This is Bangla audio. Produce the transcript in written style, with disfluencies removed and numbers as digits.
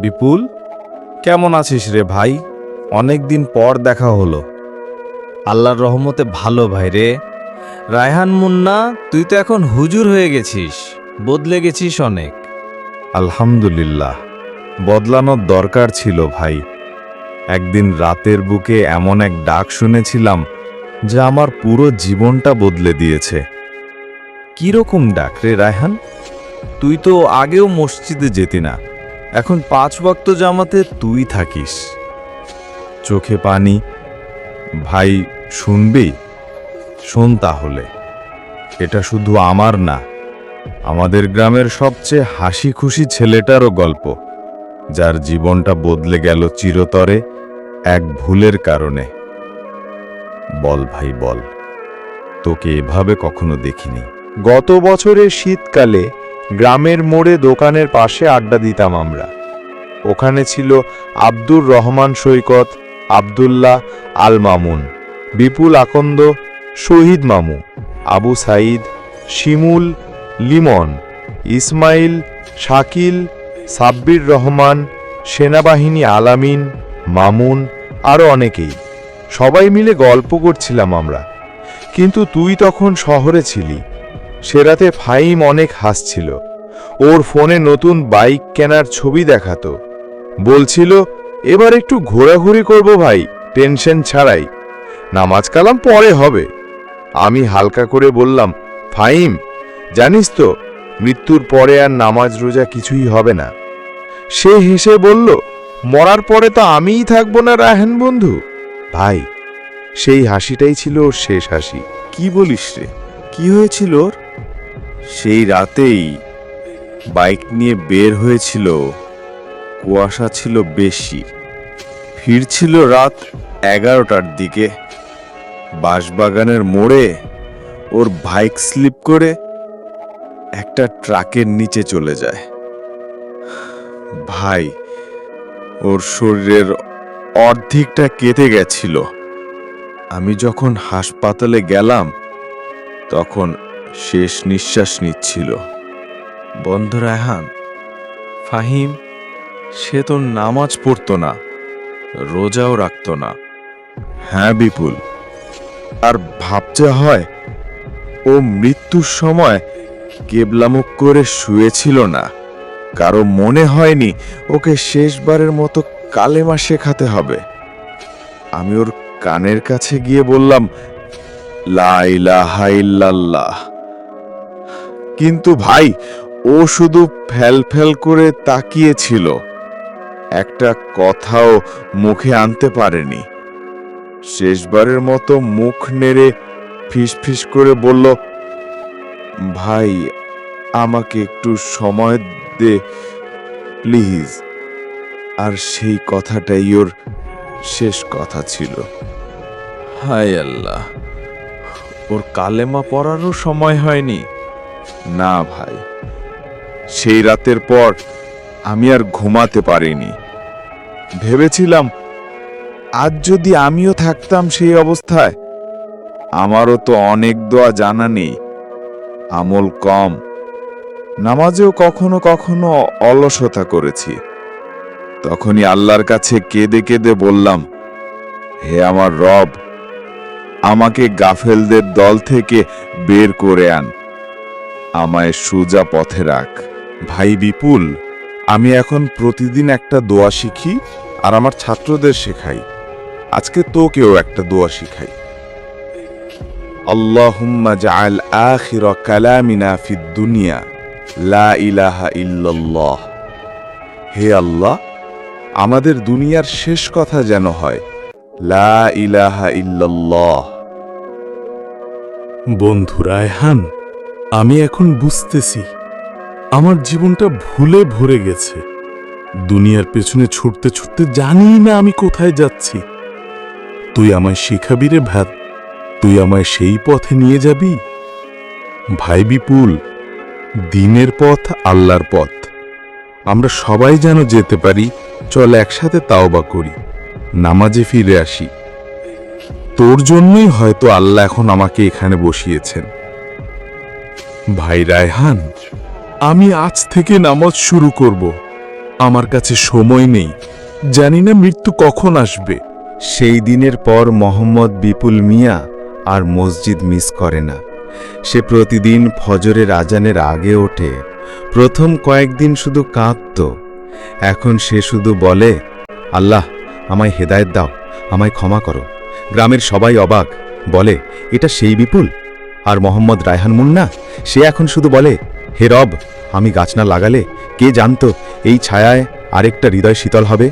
বিপুল, কেমন আছিস রে ভাই? অনেক দিন পর দেখা হলো। আল্লাহর রহমতে ভালো ভাই রে। রায়হান মুন্না, তুই তো এখন হুজুর হয়ে গেছিস, বদলে গেছিস অনেক। আলহামদুলিল্লাহ, বদলানোর দরকার ছিল ভাই। একদিন রাতের বুকে এমন এক ডাক শুনেছিলাম যা আমার পুরো জীবনটা বদলে দিয়েছে। কিরকম ডাক রে রায়হান? তুই তো আগেও মসজিদে যেতি না, এখন 5 ওয়াক্ত জামাতে তুই থাকিস। চোখে পানি। ভাই শুনবি? শোন তাহলে। এটা শুধু আমার না, আমাদের গ্রামের সবচেয়ে হাসি খুশি ছেলেটারও গল্প, যার জীবনটা বদলে গেল চিরতরে এক ভুলের কারণে। বল ভাই বল, তোকে এভাবে কখনো দেখিনি। গত বছরের শীতকালে গ্রামের মোড়ে দোকানের পাশে আড্ডা দিতাম আমরা। ওখানে ছিল আব্দুর রহমান সৈকত, আব্দুল্লাহ, আল মামুন, বিপুল আকন্দ, শহীদ মামু, আবু সাইদ, শিমুল, লিমন, ইসমাইল, শাকিল, সাব্বির রহমান, সেনাবাহিনী আলামিন, মামুন, আরও অনেকেই। সবাই মিলে গল্প করছিলাম আমরা। কিন্তু তুই তখন শহরে ছিলি। সে রাতে ফাহিম অনেক হাসছিল। ওর ফোনে নতুন বাইক কেনার ছবি দেখাতো। বলছিল, এবার একটু ঘোরাঘুরি করব ভাই, টেনশন ছাড়াই, নামাজ কালাম পরে হবে। আমি হালকা করে বললাম, ফাহিম, জানিস তো মৃত্যুর পরে আর নামাজ রোজা কিছুই হবে না। সে হেসে বলল, মরার পরে তো আমিই থাকবো না রায়হান বন্ধু। ভাই, সেই হাসিটাই ছিল ওর শেষ হাসি। কি বলিস রে? কি হয়েছিল ওর? সেই রাতেই বাইক নিয়ে বের হয়েছিল, কুয়াশা ছিল বেশি, ফিরছিল রাত 11টার দিকে। বাঁশবাগানের মোড়ে ওর বাইক স্লিপ করে একটা ট্রাকের নিচে চলে যায়। ভাই, ওর শরীরের অর্ধেকটা কেটে গেছিল। আমি যখন হাসপাতালে গেলাম তখন শেষ নিঃশ্বাস নিচ্ছিল। বন্ধু রায়হান, ফাহিম, সে তো নামাজ পড়তো না, রোজাও রাখতো না। হ্যাঁ বিপুল, আর ভাবতে হয় ও মৃত্যুর সময় কেবলামুখ করে শুয়েছিল না। কারো মনে হয়নি ওকে শেষবারের মতো কালেমা শেখাতে হবে। আমি ওর কানের কাছে গিয়ে বললাম, লা ইলাহা ইল্লাল্লাহ। কিন্তু ভাই, ও শুধু ফেল ফেল করে তাকিয়েছিল, একটা কথাও মুখে আনতে পারেনি। শেষবারের মতো মুখ নেড়ে ফিসফিস করে বলল, ভাই, আমাকে একটু সময় দে প্লিজ। আর সেই কথাটাই ওর শেষ কথা ছিল। হায় আল্লাহ, ওর কালেমা পড়ারও সময় হয়নি। না ভাই, সেই রাতের পর আমি আর ঘুমাতে পারিনি। ভেবেছিলাম, আজ যদি আমিও থাকতাম সেই অবস্থায়। আমারও তো অনেক দোয়া জানা নেই, আমল কম, নামাজেও কখনো কখনো অলসতা করেছি। তখনই আল্লাহর কাছে কেঁদে কেঁদে বললাম, হে আমার রব, আমাকে গাফেলদের দল থেকে বের করে আন, আমায় সোজা পথে রাখ। ভাই বিপুল, আমি এখন প্রতিদিন একটা দোয়া শিখি আর আমার ছাত্রদের শেখাই। আজকে তোকেও একটা দোয়া শিখাই। আল্লাহুম্মা জাআল আখিরা কালামিনা ফিদ দুনিয়া লা ইলাহা ইল্লাল্লাহ। হে আল্লাহ, আমাদের দুনিয়ার শেষ কথা যেন হয় লা ইলাহা ইল্লাল্লাহ। বন্ধু রায়হান, আমি এখন বুঝতেছি আমার জীবনটা ভুলে ভরে গেছে। দুনিয়ার পেছনে ছুটতে ছুটতে জানি না আমি কোথায় যাচ্ছি। তুই আমায় শেখাবি রে ভাত, তুই আমায় সেই পথে নিয়ে যাবি। ভাই বিপুল, দিনের পথ আল্লাহর পথ। আমরা সবাই যেন যেতে পারি। চল একসাথে তাওবা করি, নামাজে ফিরে আসি। তোর জন্যই হয়তো আল্লাহ এখন আমাকে এখানে বসিয়েছেন। ভাই রায়হান, আমি আজ থেকে নামাজ শুরু করব। আমার কাছে সময় নেই, জানি না মৃত্যু কখন আসবে। সেই দিনের পর মোহাম্মদ বিপুল মিয়া আর মসজিদ মিস করে না। সে প্রতিদিন ফজরের আজানের আগে ওঠে। প্রথম কয়েকদিন শুধু কাঁদত, এখন সে শুধু বলে, আল্লাহ আমায় হেদায়েত দাও, আমায় ক্ষমা করো। গ্রামের সবাই অবাক, বলে এটা সেই বিপুল। আর মোহাম্মদ রায়হান মুন্না, সে এখন শুধু বলে, হে রব, আমি গাছ না লাগালে কে জানতো এই ছায়ায় আরেকটা হৃদয় শীতল হবে।